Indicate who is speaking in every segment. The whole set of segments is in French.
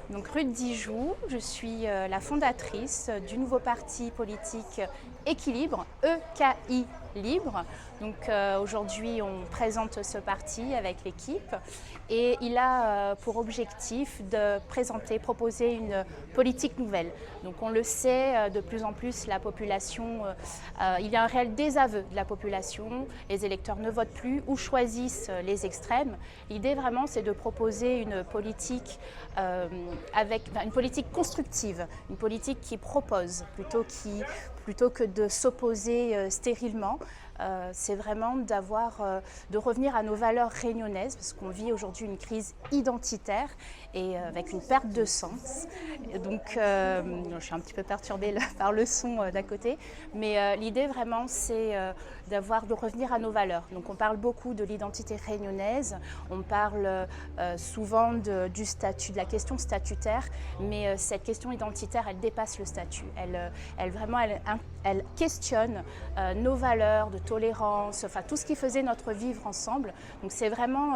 Speaker 1: Donc Ruth Dijoux, je suis la fondatrice du nouveau parti politique Équilibre, EKI Libre. Donc aujourd'hui on présente ce parti avec l'équipe et il a pour objectif de proposer une politique nouvelle. Donc on le sait, de plus en plus la population, il y a un réel désaveu de la population, les électeurs ne votent plus ou choisissent les extrêmes. L'idée vraiment c'est de proposer une politique une politique constructive, une politique qui propose plutôt que de s'opposer stérilement. C'est vraiment de revenir à nos valeurs réunionnaises parce qu'on vit aujourd'hui une crise identitaire et avec une perte de sens. Donc je suis un petit peu perturbée par le son d'à côté, mais l'idée vraiment c'est de revenir à nos valeurs. Donc on parle beaucoup de l'identité réunionnaise, on parle souvent du statut, de la question statutaire, mais cette question identitaire elle dépasse le statut. Elle questionne nos valeurs de tolérance, enfin tout ce qui faisait notre vivre ensemble. Donc c'est vraiment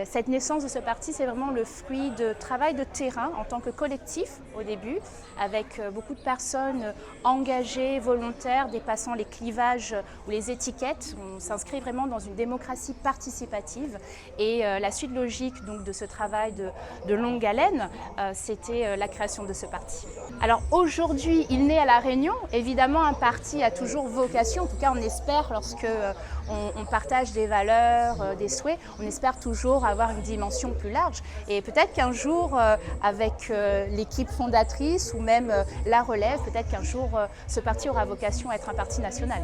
Speaker 1: cette naissance de ce parti, c'est vraiment le fruit de travail de terrain en tant que collectif au début, avec beaucoup de personnes engagées, volontaires, dépassant les clivages ou les étiquettes. On s'inscrit vraiment dans une démocratie participative et la suite logique donc, de ce travail de longue haleine, c'était la création de ce parti. Alors aujourd'hui, il naît à La Réunion. Évidemment, un parti a toujours vocation, en tout cas on espère lorsque on partage des valeurs, des souhaits, on espère toujours avoir une dimension plus large. Et peut-être qu'un jour, avec l'équipe fondatrice ou même la relève, peut-être qu'un jour, ce parti aura vocation à être un parti national.